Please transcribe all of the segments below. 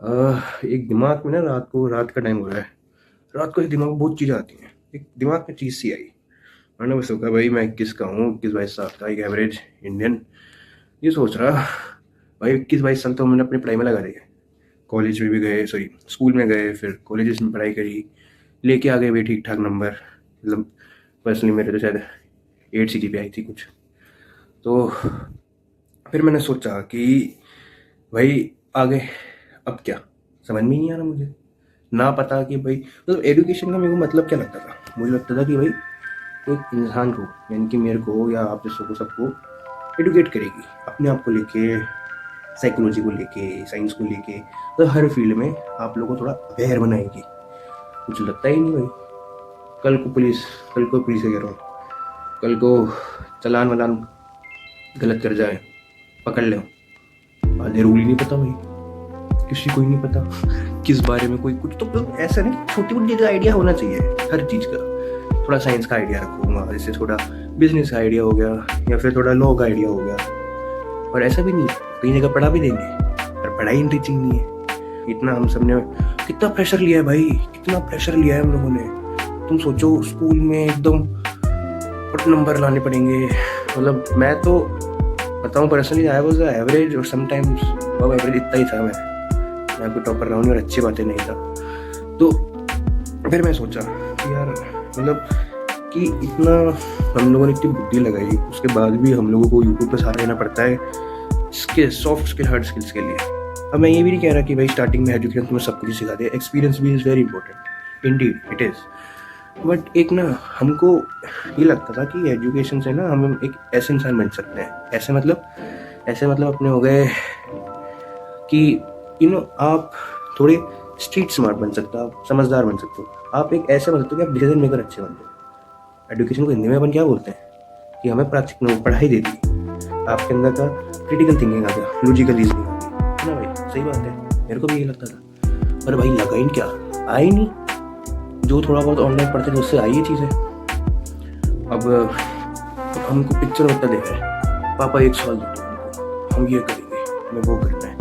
एक दिमाग में ना रात का टाइम हो रहा है। रात को एक दिमाग में बहुत चीज़ें आती हैं। एक दिमाग में चीज़ सी आई। मैंने बस सोचा भाई मैं 21 का हूँ, 21-22 साल का, एक एवरेज इंडियन। ये सोच रहा भाई 21-22 साल तो मैंने अपनी पढ़ाई में लगा दिए। कॉलेज में भी गए, सॉरी स्कूल में गए, फिर कॉलेजेस में पढ़ाई करी, लेके आ गए भाई ठीक ठाक नंबर। मतलब पर्सनली मेरे तो शायद 8 CGPA आई थी कुछ। तो फिर मैंने सोचा कि भाई आगे अब क्या, समझ में ही नहीं आ रहा मुझे। ना पता कि भाई मतलब एजुकेशन का मेरे को मतलब क्या लगता था। मुझे लगता था कि भाई एक इंसान को, यानी कि मेरे को या आप जैसों को, सबको एडुकेट करेगी अपने आप को लेके, साइकोलॉजी को लेके, साइंस को लेके, तो हर फील्ड में आप लोगों को थोड़ा अवेयर बनाएगी। कुछ लगता ही नहीं भाई। कल को पुलिस कल को पुलिस कह रहा हूँ, कल को चालान वालान गलत कर जाए, पकड़ ले, आधे रूल ही नहीं पता भाई। किसी को ही नहीं पता किस बारे में कोई कुछ। तो मतलब ऐसा नहीं, छोटी मोटी आइडिया होना चाहिए हर चीज़ का। थोड़ा साइंस का आइडिया रखूँगा, जैसे थोड़ा बिजनेस का आइडिया हो गया, या फिर थोड़ा लॉ का आइडिया हो गया। और ऐसा भी नहीं, कई जगह पढ़ा भी देंगे पर पढ़ाई इंटरेस्टिंग नहीं है। इतना हम सब ने कितना प्रेशर लिया है भाई, कितना प्रेशर लिया है हम लोगों ने। तुम सोचो स्कूल में एकदम फुट नंबर लाने पड़ेंगे। मतलब मैं तो बताऊँ पर्सनली, आई वॉज एवरेज, और समटाइम्स अब एवरेज इतना ही था। मैं कोई टॉपर रहा हूँ और अच्छी बातें नहीं था। तो फिर मैं सोचा कि यार मतलब कि इतना हम लोगों ने इतनी बुद्धि लगाई, उसके बाद भी हम लोगों को यूट्यूब पर सहारा लेना पड़ता है skill, soft skill, hard skills के लिए। अब मैं ये भी नहीं कह रहा कि भाई स्टार्टिंग में एजुकेशन तुम्हें सब कुछ सिखा दे। एक्सपीरियंस भी is very important, Indeed it is. But एक ना हमको ये लगता था कि एजुकेशन से ना हम एक ऐसे इंसान बन सकते हैं। ऐसे मतलब अपने हो गए कि आप थोड़े स्ट्रीट स्मार्ट बन सकते हो, आप समझदार बन सकते हो, आप एक ऐसे बन सकते हो कि आप डिसीजन मेकर अच्छे बन जाओ। एजुकेशन को हिंदी में अपन क्या बोलते हैं कि हमें प्राथमिक पढ़ाई देती है, आपके अंदर का क्रिटिकल थिंकिंग आ गया, लॉजिकल रीजनिंग आ गई, है ना भाई। सही बात है, मेरे को भी यही लगता था। पर भाई लगा ही क्या, आई नहीं। जो थोड़ा बहुत ऑनलाइन पढ़ते थे उससे आई ये चीज़ें। अब हमको पिक्चर बता दे रहे हैं, पापा 1 साल दे दो हमको, हम ये करेंगे, हमें वो करना है।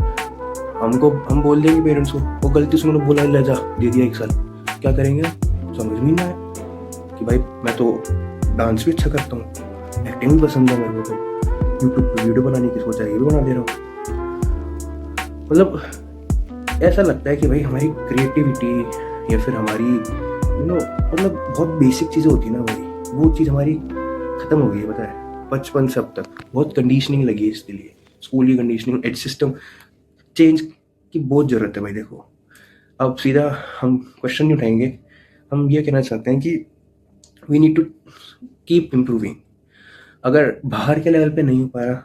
हम बोल देंगे पेरेंट्स को, वो गलती से उन्होंने बोला ले जा, दे दिया 1 साल, क्या करेंगे? समझ में नहीं आया कि भाई मैं तो डांस भी अच्छा करता हूँ, एक्टिंग भी पसंद है मेरे को, तो यूट्यूब पर वीडियो बनाने की सोचा, ये भी बना दे रहा हूँ। मतलब ऐसा लगता है कि भाई हमारी क्रिएटिविटी या फिर हमारी मतलब बहुत बेसिक चीज़ें होती है ना भाई, वो चीज़ हमारी ख़त्म हो गई है। पता है, बचपन से अब तक बहुत कंडीशनिंग लगी है इसके लिए। स्कूल की कंडीशनिंग, एड सिस्टम चेंज की बहुत ज़रूरत है भाई। देखो अब सीधा हम क्वेश्चन नहीं उठाएंगे, हम ये कहना चाहते हैं कि we need to keep improving. अगर बाहर के लेवल पे नहीं हो पा रहा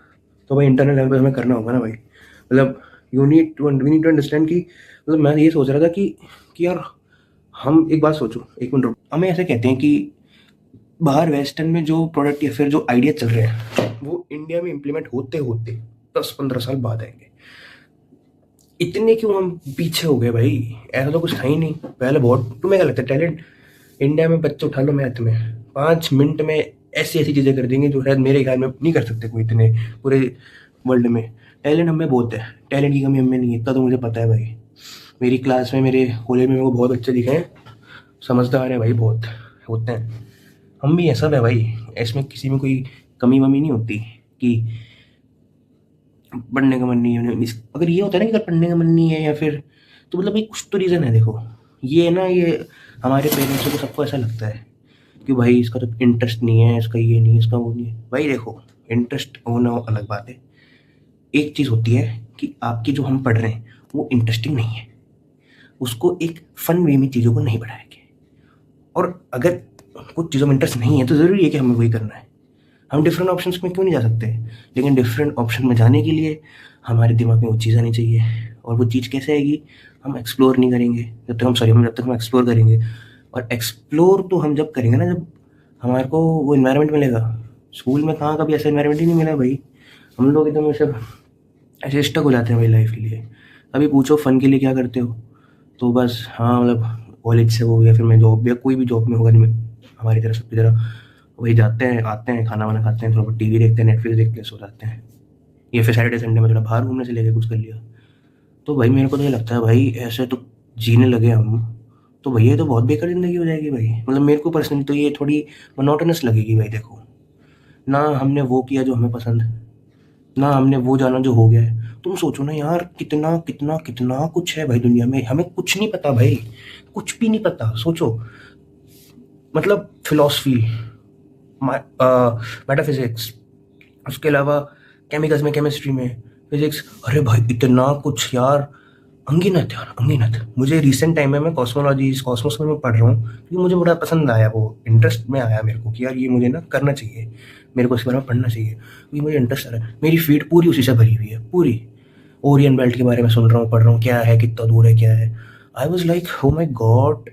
तो भाई इंटरनल लेवल पे हमें करना होगा ना भाई। मतलब वी नीड टू अंडरस्टैंड कि मतलब मैं ये सोच रहा था कि यार हम एक बात सोचो, एक मिनट रुको। हमें ऐसे कहते हैं कि बाहर वेस्टर्न में जो प्रोडक्ट या फिर जो आइडिया चल रहे हैं वो इंडिया में इम्प्लीमेंट होते होते 10-15 साल बाद आएंगे। इतने क्यों हम पीछे हो गए भाई? ऐसा तो कुछ था ही नहीं पहले। बहुत तुम्हें क्या लगता है टैलेंट इंडिया में बच्चे उठा लो मैथ में 5 मिनट में ऐसी ऐसी चीज़ें कर देंगे जो शायद मेरे ख्याल में नहीं कर सकते कोई इतने पूरे वर्ल्ड में। टैलेंट हमें बहुत है, टैलेंट की कमी हमें नहीं है, इतना तो मुझे पता है भाई। मेरी क्लास में, मेरे कॉलेज में मेरे को बहुत बच्चे दिखे हैं, समझदार है भाई, बहुत होते हैं। हम भी ऐसा है भाई, इसमें किसी में कोई कमी वमी नहीं होती कि पढ़ने का मन नहीं है। अगर ये होता है ना कि अगर पढ़ने का मन नहीं है या फिर, तो मतलब भाई कुछ तो रीज़न है। देखो ये ना, ये हमारे पेरेंट्स को सबको ऐसा लगता है कि भाई इसका तो इंटरेस्ट नहीं है, इसका ये नहीं है, इसका वो नहीं है। भाई देखो इंटरेस्ट होना अलग बात है। एक चीज़ होती है कि आपकी जो हम पढ़ रहे हैं वो इंटरेस्टिंग नहीं है, उसको एक फन वे में चीज़ों को नहीं बढ़ाएंगे। और अगर कुछ चीज़ों में इंटरेस्ट नहीं है तो ज़रूरी है कि हमें वही करना है। हम डिफरेंट ऑप्शंस में क्यों नहीं जा सकते? लेकिन डिफरेंट ऑप्शन में जाने के लिए हमारे दिमाग में वो चीज़ आनी चाहिए। और वो चीज़ कैसे आएगी? हम एक्सप्लोर नहीं करेंगे जब तक हम एक्सप्लोर करेंगे। और एक्सप्लोर तो हम जब करेंगे ना, जब हमारे को वो इन्वायरमेंट मिलेगा। स्कूल में कहाँ कभी ऐसा इन्वायरमेंट ही नहीं मिला भाई। हम लोग एकदम ऐसे स्टक हो जाते हैं भाई लाइफ के लिए। अभी पूछो फ़न के लिए क्या करते हो, तो बस हाँ मतलब कॉलेज से हो या फिर मैं जॉब या कोई भी जॉब में होगा नहीं, हमारी तरह सबकी तरह वही जाते हैं, आते हैं, खाना वाना खाते हैं, थोड़ा टीवी देखते हैं, नेटफ्लिक्स देखते हैं, सो जाते हैं। या फिर सैटरडे संडे में थोड़ा बाहर घूमने से लेके कुछ कर लिया। तो भाई मेरे को तो ये लगता है भाई ऐसे तो जीने लगे हम, तो भैया ये तो बहुत बेकार ज़िंदगी हो जाएगी भाई। मतलब मेरे को पर्सनली तो ये थोड़ी मोनोटोनस लगेगी भाई। देखो, ना हमने वो किया जो हमें पसंद, ना हमने वो जाना जो हो गया है। तुम सोचो ना यार, कितना कितना कितना कुछ है भाई दुनिया में, हमें कुछ नहीं पता भाई, कुछ भी नहीं पता। सोचो, मतलब फिलॉसफी, मेटाफिजिक्स, उसके अलावा केमिकल्स में, केमिस्ट्री में, फिजिक्स, अरे भाई इतना कुछ यार, अनगिनत यार, अनगिनत। मुझे रिसेंट टाइम में मैं कॉस्मोलॉजी, कॉस्मोस में मैं पढ़ रहा हूँ क्योंकि मुझे बड़ा पसंद आया, वो इंटरेस्ट में आया मेरे को कि यार ये मुझे ना करना चाहिए, मेरे को इसके बारे में पढ़ना चाहिए क्योंकि मुझे इंटरेस्ट आ रहा है। मेरी फीड पूरी उसी से भरी हुई है, पूरी। ओरियन बेल्ट के बारे में सुन रहा हूँ, पढ़ रहा हूँ, क्या है, कितना दूर है, क्या है। आई was like, oh my god,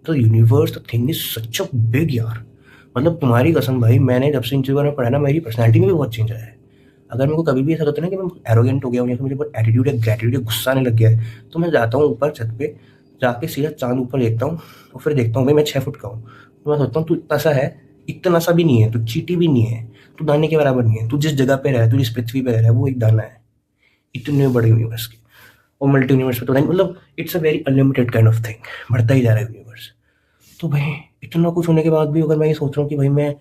the universe, the thing is such a big यार। मतलब तुम्हारी कसम भाई, मैंने जब से इन चीज़ों में पढ़ा ना, मेरी पर्सनैलिटी में भी बहुत चेंज आया है। अगर मेरे को कभी भी ऐसा होता है ना कि मैं एरोगेंट हो गया हूँ या फिर मुझे बहुत एटीट्यूड या ग्रेटिट्यूड या गुस्सा आने लग गया है, तो मैं जाता हूँ ऊपर छत पे, जाके सीधा चांद ऊपर देखता हूँ और फिर देखता हूँ भाई मैं 6 फुट का हूँ। तो मैं सोचता हूँ तू इतना सा है, इतना सा भी नहीं है, तू चींटी भी नहीं है, तू दाने के बराबर नहीं है, तू जिस जगह पे रह, तू जिस पृथ्वी पे रह रहा है वो एक दाना है इतने बड़े यूनिवर्स के। और मल्टी यूनिवर्स में तो नहीं, मतलब it's a very unlimited kind of thing, बढ़ता ही जा रहा है यूनिवर्स। तो भाई इतना कुछ होने के बाद भी अगर मैं ये सोच रहा हूँ कि भाई मैं,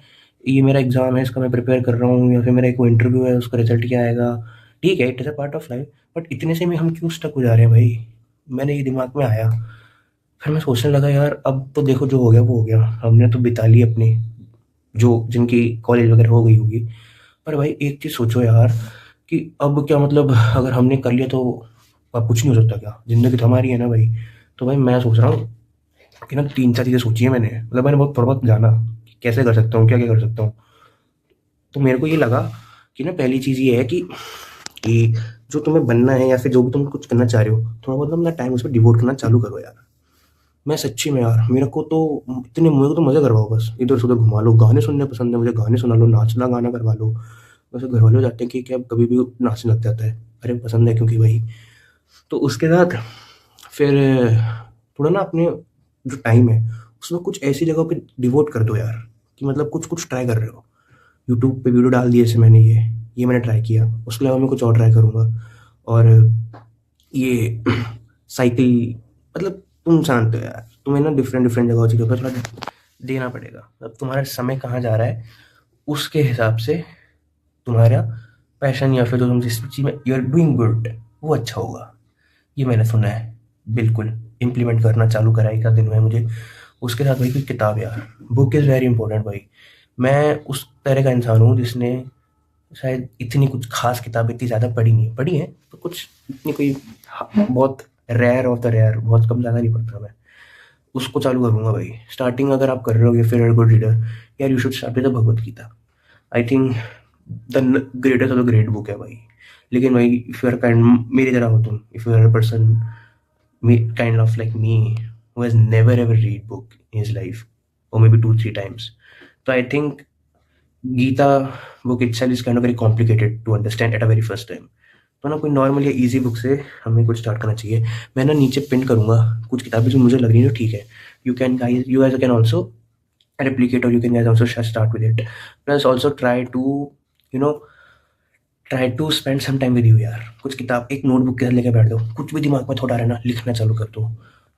ये मेरा एग्जाम है, इसका मैं प्रिपेयर कर रहा हूँ, या फिर मेरा कोई इंटरव्यू है, उसका रिजल्ट क्या आएगा, ठीक है, it is a part of life, but इतने से में हम क्यों स्टक हो जा रहे हैं भाई। मैंने ये दिमाग में आया, फिर मैं सोचने लगा यार अब तो देखो जो हो गया वो हो गया, हमने तो बिता ली अपनी, जो जिनकी कॉलेज वगैरह हो गई होगी। पर भाई एक चीज़ सोचो यार, कि अब क्या मतलब अगर हमने कर लिया तो अब कुछ नहीं हो सकता क्या, ज़िंदगी तो हमारी है ना भाई। तो भाई मैं सोच रहा हूँ कि ना 3-4 चीज़ें सोची है मैंने, मतलब मैंने बहुत थोड़ा बहुत जाना कि कैसे कर सकता हूँ, क्या क्या कर सकता हूँ। तो मेरे को ये लगा कि ना पहली चीज़ ये है कि जो तुम्हें बनना है या फिर जो भी तुम कुछ करना चाह रहे हो, थोड़ा बहुत अपना टाइम उस पर डिवोट करना चालू करो यार। मैं सच्ची में यार, मेरे को तो इतने, मेरे को तो मज़ा करवाओ, बस इधर से उधर घुमा लो, गाने सुनने पसंद है मुझे, गाने सुना लो, नाचना गाना करवा लो। वैसे घर वाले हो जाते हैं कि क्या कभी भी नाचने लग जाता है, अरे पसंद है क्योंकि भाई। तो उसके बाद फिर थोड़ा ना अपने जो टाइम है उसमें कुछ ऐसी जगहों पे डिवोट कर दो यार, कि मतलब कुछ कुछ ट्राई कर रहे हो। यूट्यूब पे वीडियो डाल दिए जैसे मैंने, ये मैंने ट्राई किया, उसके अलावा मैं कुछ और ट्राई करूँगा। और ये साइकिल, मतलब तुम जानते हो यार, तुम्हें ना डिफरेंट डिफरेंट जगहों चीज़ों पर थोड़ा देना पड़ेगा। अब तुम्हारा समय कहाँ जा रहा है उसके हिसाब से तुम्हारा पैशन या फिर जो तुम जिस चीज़ में यू आर डूइंग गुड वो अच्छा होगा। ये मैंने सुना है, बिल्कुल इम्प्लीमेंट करना चालू करा एक आध दिन में मुझे। उसके साथ भाई कोई किताब यार, बुक इज़ वेरी इंपॉर्टेंट भाई। मैं उस तरह का इंसान हूँ जिसने शायद इतनी कुछ खास किताबें इतनी ज़्यादा पढ़ी नहीं है, पढ़ी है तो कुछ इतनी कोई, बहुत रेयर ऑफ द रेयर, बहुत कम ज़्यादा नहीं पढ़ता मैं। उसको चालू करूँगा भाई। स्टार्टिंग अगर आप कर रहे हो या फिर गुड रीडर, यार you should start with the Bhagavad Gita. I think the greatest of the great book है भाई। लेकिन भाई इफ़ यू आर काइंड, मेरी तरह हो तुम, if you are a person kind of like me who has never ever read book in his life, or maybe 2-3 times, so I think Gita book itself is kind of very complicated to understand at a very first time. तो ना कोई normal या easy book से हमें कुछ start करना चाहिए। मैं ना नीचे पिन करूँगा कुछ किताबें जो मुझे लग रही है ठीक है, you can guys, you guys can also replicate, or you can guys also start with it. Plus also try to, you know, try to spend some time with you यार। कुछ किताब एक नोटबुक के साथ लेके बैठ दो, कुछ भी दिमाग में थोड़ा रहे ना, लिखना चालू कर दो।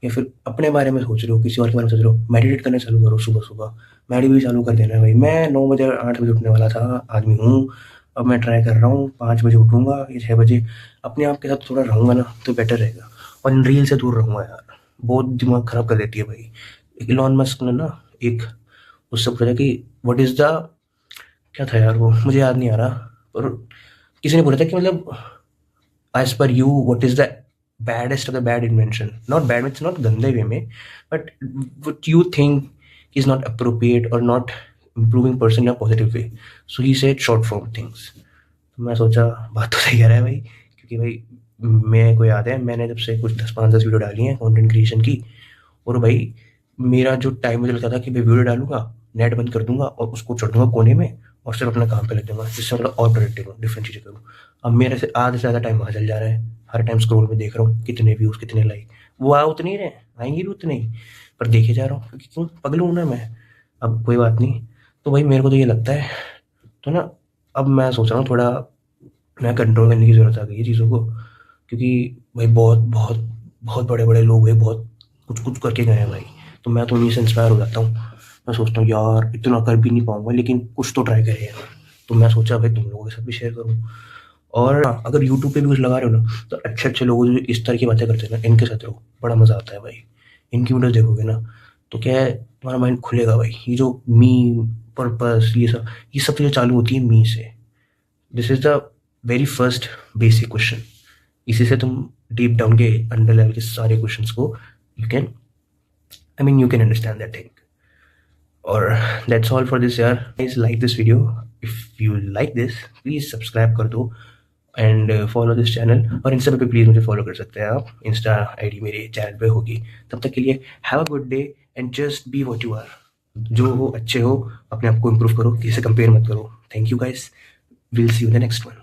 या फिर अपने बारे में सोच रहे हो, किसी और के बारे में सोच रहे हो, मेडिटेट करना चालू करो सुबह सुबह। मेडिटेट भी चालू कर देना है भाई। मैं 9 बजे 8 बजे उठने वाला था आदमी हूँ, अब मैं ट्राई कर रहा हूँ 5 बजे उठूँगा या 6 बजे। अपने आप के साथ थोड़ा रहूँगा ना तो बेटर रहेगा, और इन रील से दूर रहूँगा यार, बहुत दिमाग ख़राब कर देती है भाई। इलॉन मस्क ने ना एक, उससे पूछा कि व्हाट इज़ द, क्या था यार वो, मुझे याद नहीं आ रहा, पर किसी ने बोला था कि मतलब as per you what is the baddest of the bad invention, not bad means not गंदे वे में, but what you think is not appropriate और not improving person in a positive way. So he said short form things. तो मैं सोचा बात तो सही कह रहा है भाई, क्योंकि भाई मेरे को याद है मैंने जब से कुछ 10-15 वीडियो डाली हैं कंटेंट क्रिएशन की, और भाई मेरा जो टाइम मुझे लगता था कि भाई वीडियो डालूंगा, नेट बंद कर दूंगा और उसको छोड़ दूंगा कोने में, और सिर्फ अपना काम पे लग जाऊंगा, जिससे मतलब और प्रोडक्टिव हूँ, डिफरेंट चीज़ें करूँ। अब मेरे से आधे से ज़्यादा टाइम वहाँ चल जा रहा है, हर टाइम स्क्रॉल में देख रहा हूँ कितने व्यूज़ कितने लाइक, वो आ उतने ही रहे, आएंगे भी उतने ही, पर देखे जा रहा हूँ क्योंकि क्यों, पगलू हूँ ना मैं। अब कोई बात नहीं। तो भाई मेरे को तो ये लगता है, तो ना अब मैं सोच रहा हूँ थोड़ा मैं कंट्रोल करने की ज़रूरत आ गई है चीज़ों को, क्योंकि भाई बहुत बहुत बहुत बड़े बड़े लोग भाई बहुत कुछ कुछ करके गए हैं भाई। तो मैं तो उन्हीं से इंस्पायर हो जाता हूँ। मैं सोचता हूँ यार इतना कर भी नहीं पाऊंगा लेकिन कुछ तो ट्राई करें यार। तो मैं सोचा भाई तुम लोगों के साथ भी शेयर करूँ। और हाँ, अगर यूट्यूब पे भी कुछ लगा रहे हो ना तो अच्छे अच्छे लोग जो इस तरह की बातें करते हैं ना इनके साथ रहो, बड़ा मजा आता है भाई। इनकी वीडियो देखोगे ना तो क्या है, तुम्हारा माइंड खुलेगा भाई। ये जो मी पर्पस ये सब चीज़ें चालू होती है मी से। This is the very first basic question. इसी से तुम डीप डाउन के अंडर लेवल के सारे क्वेश्चंस को you can, I mean you can understand that thing. और दैट्स ऑल फॉर दिस यार। Please like this video. If you like this please subscribe कर दो एंड फॉलो दिस चैनल। और Insta पे please मुझे फॉलो कर सकते हैं आप। इंस्टा आईडी मेरे चैनल पे होगी। तब तक के लिए have a good day and just be what you are. जो हो अच्छे हो, अपने आप को इम्प्रूव करो, किसी से कंपेयर मत करो। Thank you guys, will see you in the next one.